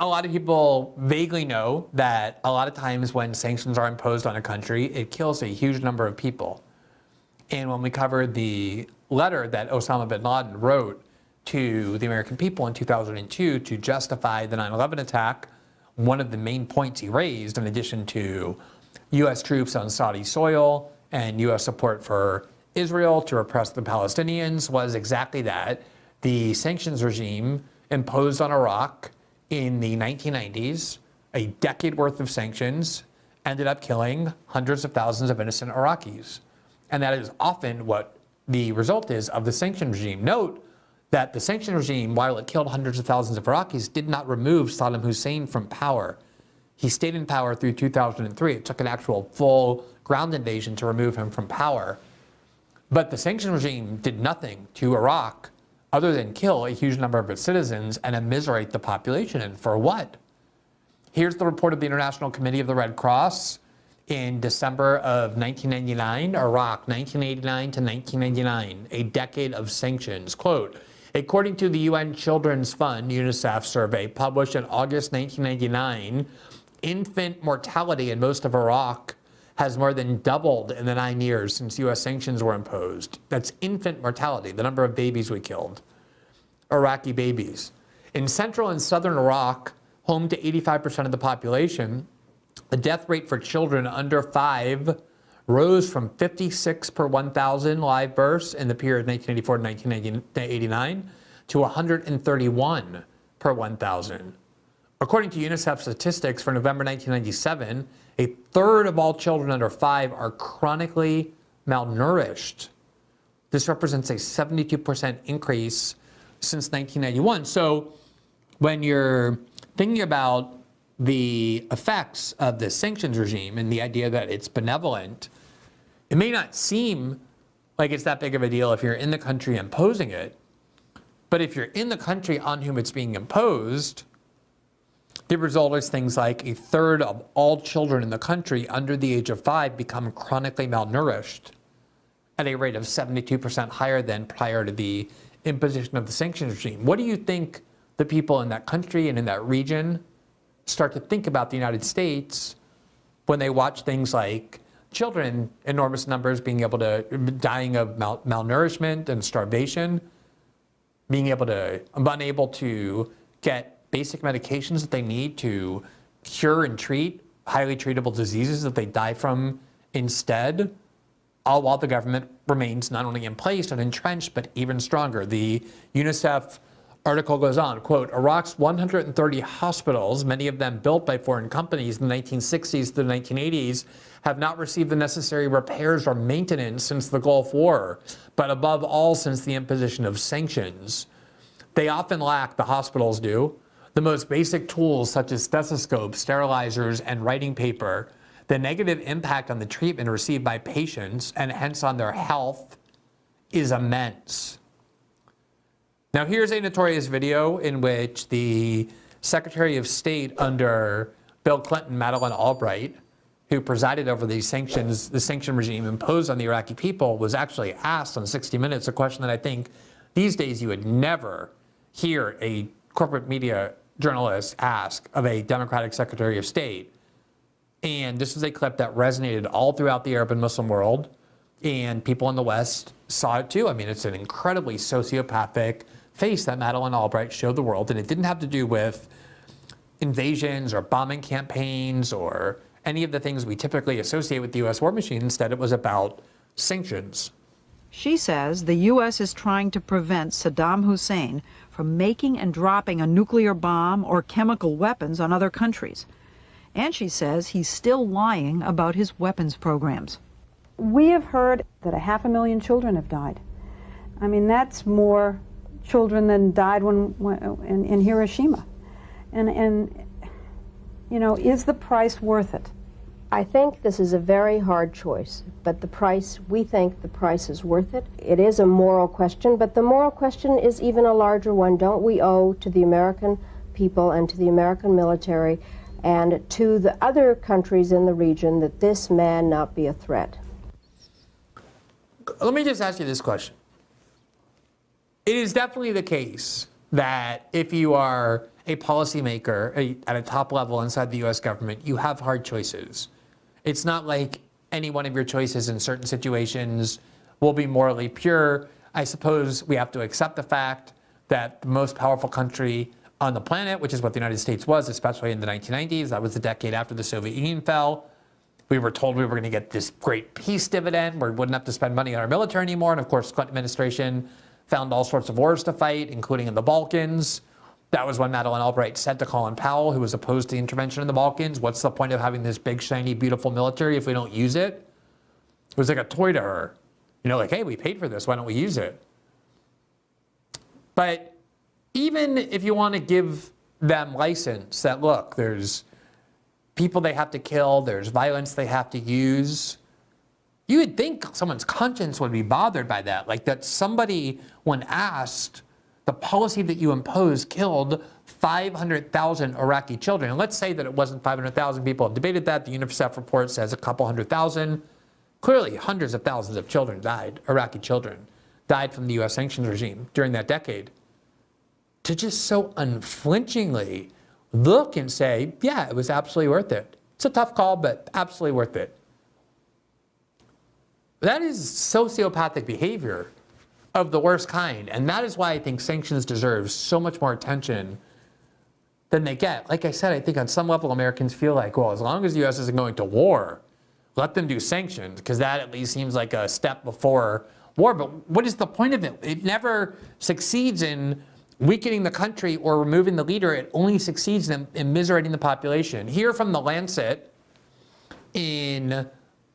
a lot of people vaguely know that a lot of times when sanctions are imposed on a country, it kills a huge number of people. And when we covered the letter that Osama bin Laden wrote to the American people in 2002 to justify the 9/11 attack, one of the main points he raised, in addition to U.S. troops on Saudi soil and U.S. support for Israel to repress the Palestinians, was exactly that. The sanctions regime imposed on Iraq in the 1990s, a decade worth of sanctions, ended up killing hundreds of thousands of innocent Iraqis. And that is often what the result is of the sanction regime. Note that the sanction regime, while it killed hundreds of thousands of Iraqis, did not remove Saddam Hussein from power. He stayed in power through 2003. It took an actual full ground invasion to remove him from power. But the sanction regime did nothing to Iraq other than kill a huge number of its citizens and immiserate the population. And for what? Here's the report of the International Committee of the Red Cross in December of 1999, Iraq, 1989 to 1999, a decade of sanctions. Quote, according to the UN Children's Fund, UNICEF survey published in August 1999, infant mortality in most of Iraq has more than doubled in the 9 years since U.S. sanctions were imposed. That's infant mortality, the number of babies we killed, Iraqi babies. In central and southern Iraq, home to 85% of the population, the death rate for children under 5 rose from 56 per 1,000 live births in the period 1984 to 1989 to 131 per 1,000. According to UNICEF statistics for November 1997, a third of all children under 5 are chronically malnourished. This represents a 72% increase since 1991. So when you're thinking about the effects of the sanctions regime and the idea that it's benevolent, it may not seem like it's that big of a deal if you're in the country imposing it. But if you're in the country on whom it's being imposed, the result is things like a third of all children in the country under the age of 5 become chronically malnourished at a rate of 72% higher than prior to the imposition of the sanctions regime. What do you think the people in that country and in that region start to think about the United States when they watch things like children, enormous numbers, dying of malnourishment and starvation, unable to get basic medications that they need to cure and treat highly treatable diseases that they die from instead, all while the government remains not only in place and entrenched, but even stronger. The UNICEF article goes on, quote, Iraq's 130 hospitals, many of them built by foreign companies in the 1960s to the 1980s, have not received the necessary repairs or maintenance since the Gulf War, but above all since the imposition of sanctions. They often lack, the hospitals do, the most basic tools such as stethoscopes, sterilizers, and writing paper. The negative impact on the treatment received by patients, and hence on their health, is immense. Now here's a notorious video in which the Secretary of State under Bill Clinton, Madeleine Albright, who presided over the sanction regime imposed on the Iraqi people, was actually asked on 60 Minutes a question that I think these days you would never hear a corporate media journalist ask of a Democratic Secretary of State. And this is a clip that resonated all throughout the Arab and Muslim world, and people in the West saw it too. I mean, it's an incredibly sociopathic face that Madeleine Albright showed the world, and it didn't have to do with invasions or bombing campaigns or any of the things we typically associate with the U.S. war machine. Instead, it was about sanctions. She says the U.S. is trying to prevent Saddam Hussein from making and dropping a nuclear bomb or chemical weapons on other countries. And she says he's still lying about his weapons programs. We have heard that 500,000 children have died. I mean, that's more children than died in Hiroshima. And you know, is the price worth it? I think this is a very hard choice, but we think the price is worth it. It is a moral question, but the moral question is even a larger one. Don't we owe to the American people and to the American military and to the other countries in the region that this man not be a threat? Let me just ask you this question. It is definitely the case that if you are a policymaker at a top level inside the US government, you have hard choices. It's not like any one of your choices in certain situations will be morally pure. I suppose we have to accept the fact that the most powerful country on the planet, which is what the United States was, especially in the 1990s, that was the decade after the Soviet Union fell. We were told we were going to get this great peace dividend where we wouldn't have to spend money on our military anymore. And of course, the Clinton administration found all sorts of wars to fight, including in the Balkans. That was when Madeleine Albright said to Colin Powell, who was opposed to the intervention in the Balkans, what's the point of having this big, shiny, beautiful military if we don't use it? It was like a toy to her. You know, like, hey, we paid for this, why don't we use it? But even if you want to give them license that, look, there's people they have to kill, there's violence they have to use, you would think someone's conscience would be bothered by that. Like that somebody, when asked, the policy that you imposed killed 500,000 Iraqi children. And let's say that it wasn't 500,000. People have debated that. The UNICEF report says a couple 100,000. Clearly, hundreds of thousands of children died, Iraqi children, died from the US sanctions regime during that decade. To just so unflinchingly look and say, yeah, it was absolutely worth it. It's a tough call, but absolutely worth it. That is sociopathic behavior of the worst kind. And that is why I think sanctions deserve so much more attention than they get. Like I said, I think on some level Americans feel like, well, as long as the US isn't going to war, let them do sanctions, because that at least seems like a step before war. But what is the point of it? It never succeeds in weakening the country or removing the leader. It only succeeds in immiserating the population. Here from The Lancet in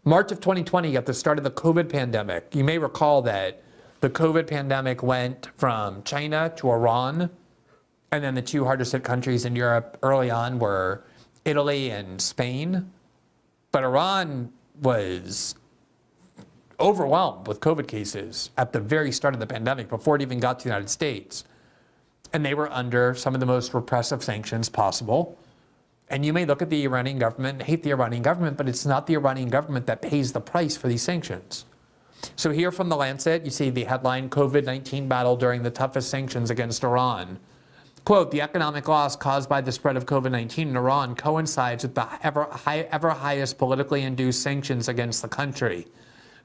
March of 2020, at the start of the COVID pandemic, you may recall that the COVID pandemic went from China to Iran, and then the two hardest hit countries in Europe early on were Italy and Spain. But Iran was overwhelmed with COVID cases at the very start of the pandemic, before it even got to the United States. And they were under some of the most repressive sanctions possible. And you may look at the Iranian government and hate the Iranian government, but it's not the Iranian government that pays the price for these sanctions. So here from The Lancet, you see the headline, COVID-19 battle during the toughest sanctions against Iran. Quote, the economic loss caused by the spread of COVID-19 in Iran coincides with the ever highest politically induced sanctions against the country.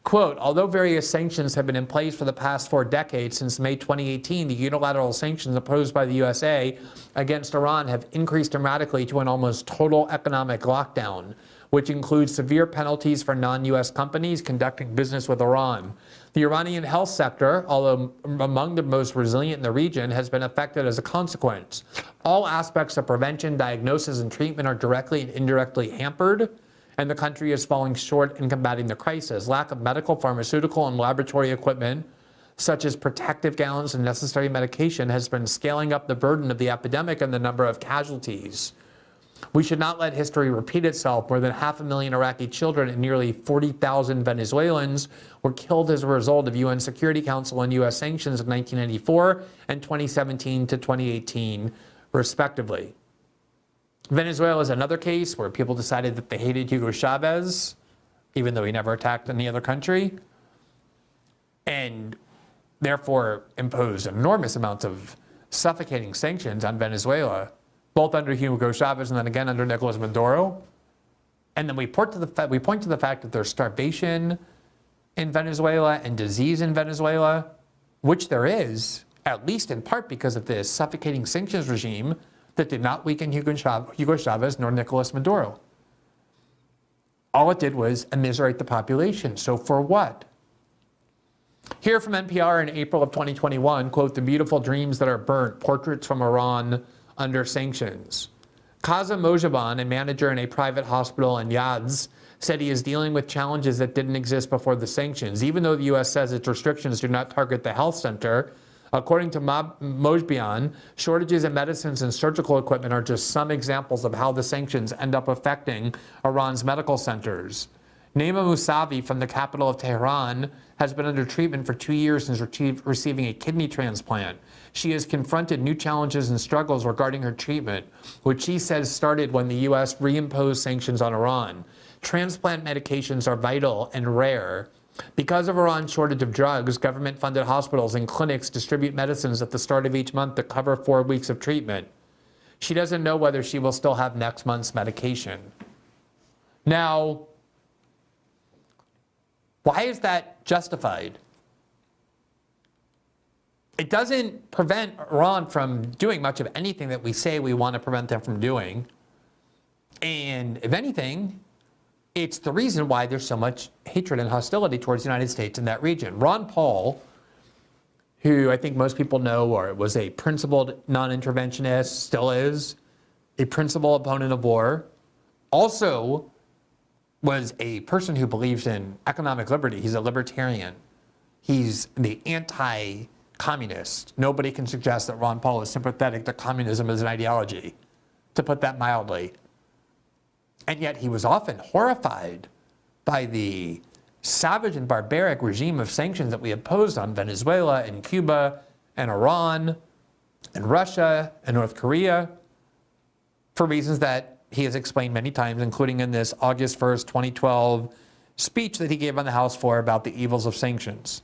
Quote, although various sanctions have been in place for the past 4 decades, since May 2018, the unilateral sanctions imposed by the USA against Iran have increased dramatically to an almost total economic lockdown, which includes severe penalties for non-US companies conducting business with Iran. The Iranian health sector, although among the most resilient in the region, has been affected as a consequence. All aspects of prevention, diagnosis, and treatment are directly and indirectly hampered, and the country is falling short in combating the crisis. Lack of medical, pharmaceutical, and laboratory equipment, such as protective gowns and necessary medication, has been scaling up the burden of the epidemic and the number of casualties. We should not let history repeat itself. More than 500,000 Iraqi children and nearly 40,000 Venezuelans were killed as a result of UN Security Council and US sanctions in 1994 and 2017 to 2018, respectively. Venezuela is another case where people decided that they hated Hugo Chavez, even though he never attacked any other country, and therefore imposed enormous amounts of suffocating sanctions on Venezuela, both under Hugo Chavez and then again under Nicolas Maduro. And then we point to the fact that there's starvation in Venezuela and disease in Venezuela, which there is, at least in part because of this suffocating sanctions regime that did not weaken Hugo Chavez nor Nicolas Maduro. All it did was immiserate the population. So for what? Here from NPR in April of 2021, quote, the beautiful dreams that are burnt, portraits from Iran under sanctions. Kazem Mojaban, a manager in a private hospital in Yazd, said he is dealing with challenges that didn't exist before the sanctions. Even though the U.S. says its restrictions do not target the health center, according to Mojaban, shortages in medicines and surgical equipment are just some examples of how the sanctions end up affecting Iran's medical centers. Naima Mousavi from the capital of Tehran has been under treatment for 2 years since receiving a kidney transplant. She has confronted new challenges and struggles regarding her treatment, which she says started when the U.S. reimposed sanctions on Iran. Transplant medications are vital and rare. Because of Iran's shortage of drugs, government-funded hospitals and clinics distribute medicines at the start of each month that cover 4 weeks of treatment. She doesn't know whether she will still have next month's medication. Now, why is that justified? It doesn't prevent Iran from doing much of anything that we say we want to prevent them from doing. And if anything, it's the reason why there's so much hatred and hostility towards the United States in that region. Ron Paul, who I think most people know or was a principled non-interventionist, still is a principled opponent of war, also was a person who believes in economic liberty. He's a libertarian. He's the anti-communist. Nobody can suggest that Ron Paul is sympathetic to communism as an ideology, to put that mildly. And yet he was often horrified by the savage and barbaric regime of sanctions that we imposed on Venezuela and Cuba and Iran and Russia and North Korea for reasons that he has explained many times, including in this August 1st, 2012 speech that he gave on the House floor about the evils of sanctions.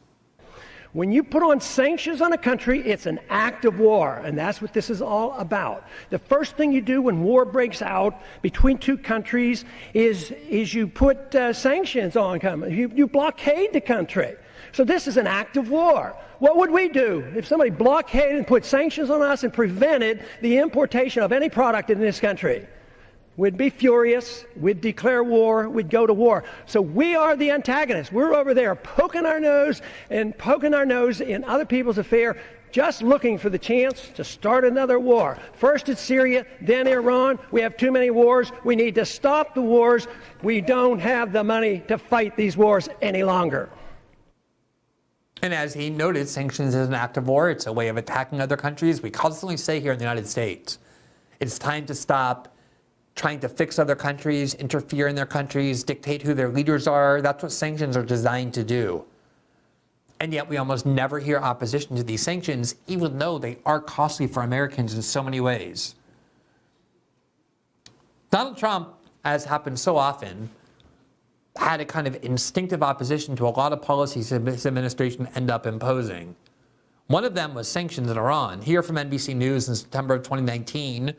When you put on sanctions on a country, it's an act of war, and that's what this is all about. The first thing you do when war breaks out between two countries is you put sanctions on. You blockade the country. So this is an act of war. What would we do if somebody blockaded and put sanctions on us and prevented the importation of any product in this country? We'd be furious, we'd declare war, we'd go to war. So we are the antagonists. We're over there poking our nose in other people's affair, just looking for the chance to start another war. First it's Syria, then Iran. We have too many wars. We need to stop the wars. We don't have the money to fight these wars any longer. And as he noted, sanctions is an act of war. It's a way of attacking other countries. We constantly say here in the United States, it's time to stop trying to fix other countries, interfere in their countries, dictate who their leaders are. That's what sanctions are designed to do. And yet we almost never hear opposition to these sanctions, even though they are costly for Americans in so many ways. Donald Trump, as happens so often, had a kind of instinctive opposition to a lot of policies his administration ended up imposing. One of them was sanctions in Iran. Here from NBC News in September of 2019,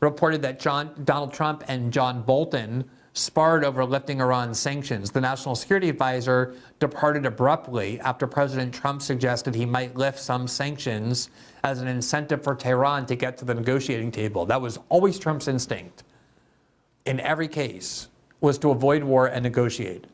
reported that Donald Trump and John Bolton sparred over lifting Iran's sanctions. The National Security Advisor departed abruptly after President Trump suggested he might lift some sanctions as an incentive for Tehran to get to the negotiating table. That was always Trump's instinct in every case, was to avoid war and negotiate.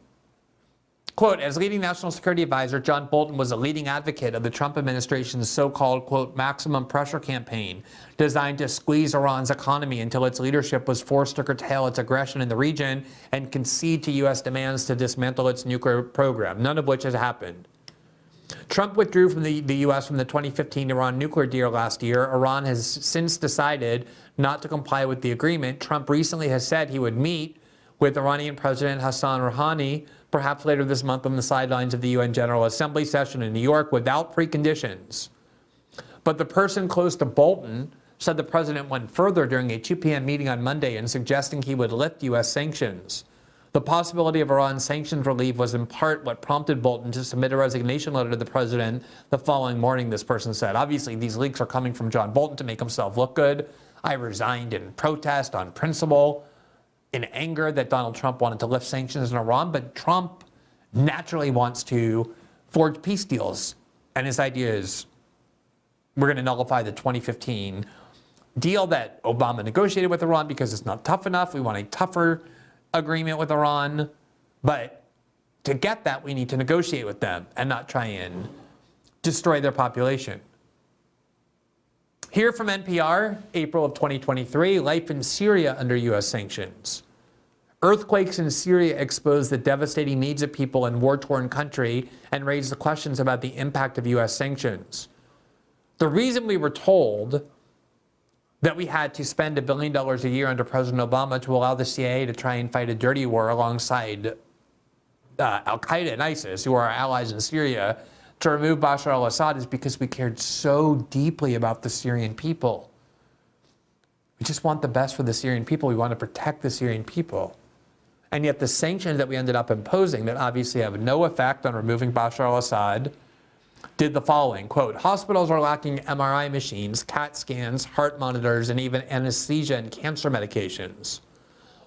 Quote, as leading national security advisor, John Bolton was a leading advocate of the Trump administration's so-called, quote, maximum pressure campaign designed to squeeze Iran's economy until its leadership was forced to curtail its aggression in the region and concede to U.S. demands to dismantle its nuclear program, none of which has happened. Trump withdrew from the U.S. from the 2015 Iran nuclear deal last year. Iran has since decided not to comply with the agreement. Trump recently has said he would meet with Iranian President Hassan Rouhani perhaps later this month on the sidelines of the UN General Assembly session in New York without preconditions. But the person close to Bolton said the president went further during a 2 p.m. meeting on Monday in suggesting he would lift U.S. sanctions. The possibility of Iran's sanctions relief was in part what prompted Bolton to submit a resignation letter to the president the following morning, this person said. Obviously, these leaks are coming from John Bolton to make himself look good. I resigned in protest on principle, in anger that Donald Trump wanted to lift sanctions in Iran, but Trump naturally wants to forge peace deals. And his idea is, we're going to nullify the 2015 deal that Obama negotiated with Iran because it's not tough enough. We want a tougher agreement with Iran. But to get that, we need to negotiate with them and not try and destroy their population. Here from NPR, April of 2023, life in Syria under U.S. sanctions. Earthquakes in Syria expose the devastating needs of people in a war-torn country and raise the questions about the impact of U.S. sanctions. The reason we were told that we had to spend $1 billion a year under President Obama to allow the CIA to try and fight a dirty war alongside Al-Qaeda and ISIS, who are our allies in Syria, to remove Bashar al-Assad is because we cared so deeply about the Syrian people. We just want the best for the Syrian people. We want to protect the Syrian people. And yet the sanctions that we ended up imposing that obviously have no effect on removing Bashar al-Assad did the following, quote, hospitals are lacking MRI machines, CAT scans, heart monitors, and even anesthesia and cancer medications.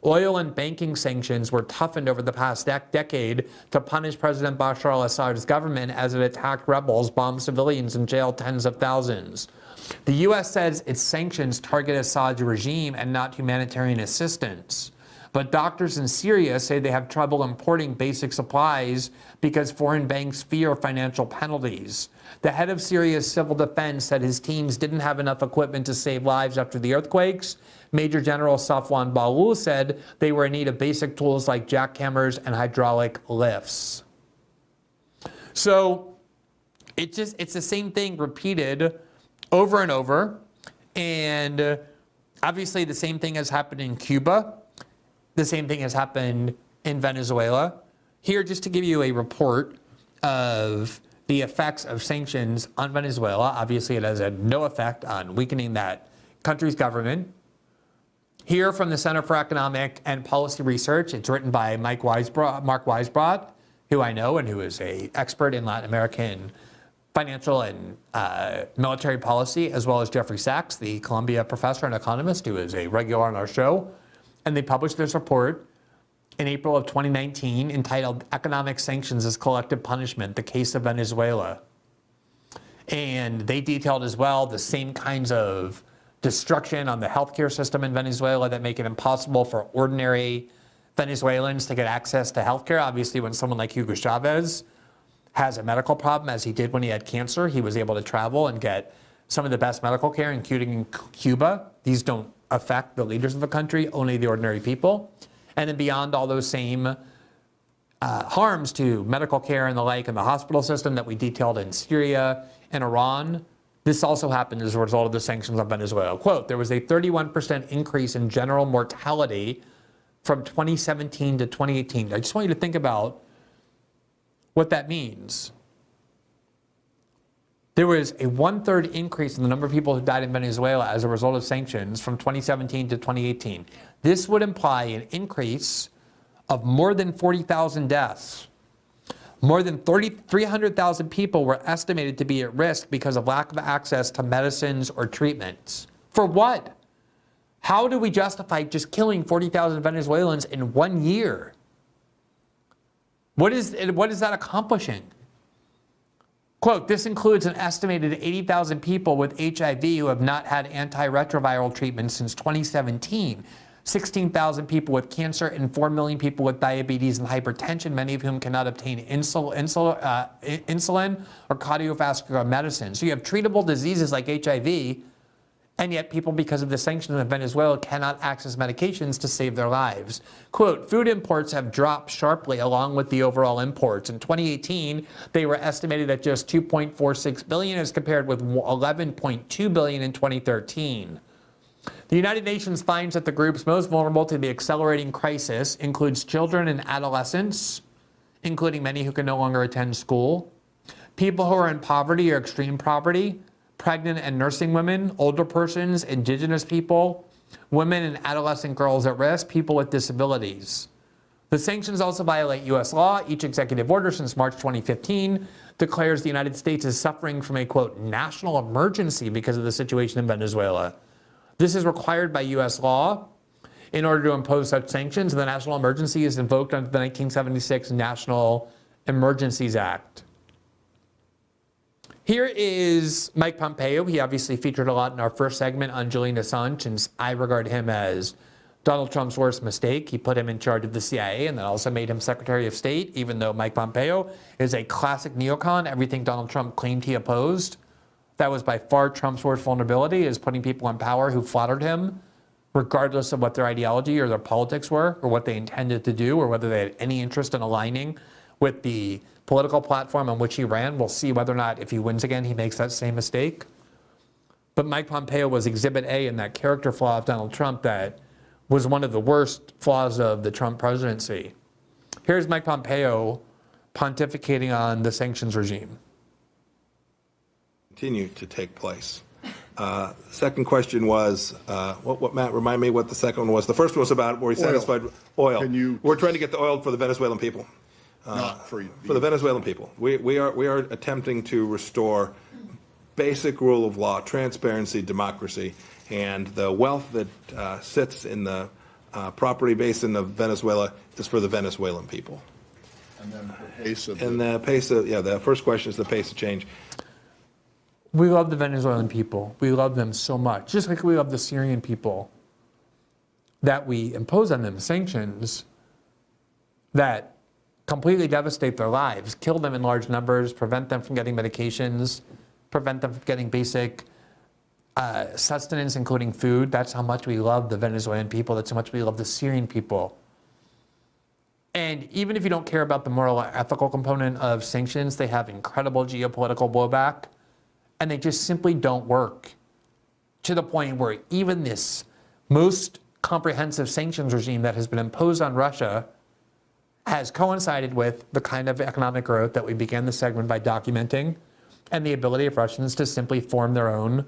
Oil and banking sanctions were toughened over the past decade to punish President Bashar al-Assad's government as it attacked rebels, bombed civilians, and jailed tens of thousands. The U.S. says its sanctions target Assad's regime and not humanitarian assistance. But doctors in Syria say they have trouble importing basic supplies because foreign banks fear financial penalties. The head of Syria's civil defense said his teams didn't have enough equipment to save lives after the earthquakes. Major General Safwan Baloul said they were in need of basic tools like jackhammers and hydraulic lifts. So it's the same thing repeated over and over. And obviously the same thing has happened in Cuba. The same thing has happened in Venezuela. Here, just to give you a report of the effects of sanctions on Venezuela. Obviously, it has had no effect on weakening that country's government. Here from the Center for Economic and Policy Research, it's written by Mark Weisbrot, who I know and who is an expert in Latin American financial and military policy, as well as Jeffrey Sachs, the Columbia professor and economist, who is a regular on our show. And they published this report in April of 2019 entitled Economic Sanctions as Collective Punishment, the Case of Venezuela. And they detailed as well the same kinds of destruction on the healthcare system in Venezuela that make it impossible for ordinary Venezuelans to get access to healthcare. Obviously, when someone like Hugo Chavez has a medical problem, as he did when he had cancer, he was able to travel and get some of the best medical care, including in Cuba. These don't affect the leaders of the country, only the ordinary people. And then beyond all those same harms to medical care and the like in the hospital system that we detailed in Syria and Iran, this also happened as a result of the sanctions on Venezuela. Quote, there was a 31% increase in general mortality from 2017 to 2018. I just want you to think about what that means. There was a 1/3 increase in the number of people who died in Venezuela as a result of sanctions from 2017 to 2018. This would imply an increase of more than 40,000 deaths. More than 300,000 people were estimated to be at risk because of lack of access to medicines or treatments. For what? How do we justify just killing 40,000 Venezuelans in 1 year? What is that accomplishing? Quote, this includes an estimated 80,000 people with HIV who have not had antiretroviral treatment since 2017, 16,000 people with cancer, and 4 million people with diabetes and hypertension, many of whom cannot obtain insulin or cardiovascular medicine. So you have treatable diseases like HIV, and yet people, because of the sanctions in Venezuela, cannot access medications to save their lives. Quote, food imports have dropped sharply along with the overall imports. In 2018, they were estimated at just 2.46 billion as compared with 11.2 billion in 2013. The United Nations finds that the groups most vulnerable to the accelerating crisis includes children and adolescents, including many who can no longer attend school, people who are in poverty or extreme poverty, pregnant and nursing women, older persons, indigenous people, women and adolescent girls at risk, people with disabilities. The sanctions also violate U.S. law. Each executive order since March 2015 declares the United States is suffering from a, quote, national emergency because of the situation in Venezuela. This is required by U.S. law in order to impose such sanctions. The national emergency is invoked under the 1976 National Emergencies Act. Here is Mike Pompeo. He obviously featured a lot in our first segment on Julian Assange, since I regard him as Donald Trump's worst mistake. He put him in charge of the CIA and then also made him Secretary of State, even though Mike Pompeo is a classic neocon. Everything Donald Trump claimed he opposed, that was by far Trump's worst vulnerability, is putting people in power who flattered him, regardless of what their ideology or their politics were, or what they intended to do, or whether they had any interest in aligning with the political platform on which he ran. We'll see whether or not, if he wins again, he makes that same mistake. But Mike Pompeo was Exhibit A in that character flaw of Donald Trump that was one of the worst flaws of the Trump presidency. Here's Mike Pompeo pontificating on the sanctions regime. Continue to take place. Second question was, what Matt, remind me what the second one was. The first one was about, were we satisfied with oil? We're trying to get the oil for the Venezuelan people. Not for the Venezuelan people. We are attempting to restore basic rule of law, transparency, democracy, and the wealth that sits in the property basin of Venezuela is for the Venezuelan people. And then the pace of And the pace of, the first question is the pace of change. We love the Venezuelan people. We love them so much. Just like we love the Syrian people, that we impose on them sanctions that completely devastate their lives, kill them in large numbers, prevent them from getting medications, prevent them from getting basic sustenance, including food. That's how much we love the Venezuelan people. That's how much we love the Syrian people. And even if you don't care about the moral or ethical component of sanctions, they have incredible geopolitical blowback, and they just simply don't work, to the point where even this most comprehensive sanctions regime that has been imposed on Russia has coincided with the kind of economic growth that we began the segment by documenting, and the ability of Russians to simply form their own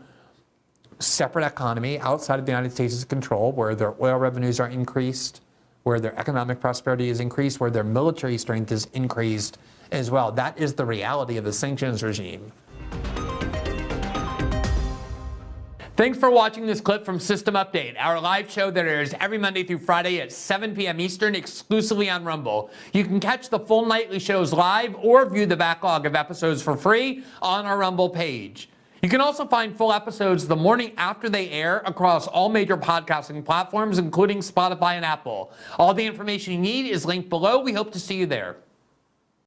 separate economy outside of the United States' control, where their oil revenues are increased, where their economic prosperity is increased, where their military strength is increased as well. That is the reality of the sanctions regime. Thanks for watching this clip from System Update, our live show that airs every Monday through Friday at 7 p.m. Eastern, exclusively on Rumble. You can catch the full nightly shows live or view the backlog of episodes for free on our Rumble page. You can also find full episodes the morning after they air across all major podcasting platforms, including Spotify and Apple. All the information you need is linked below. We hope to see you there.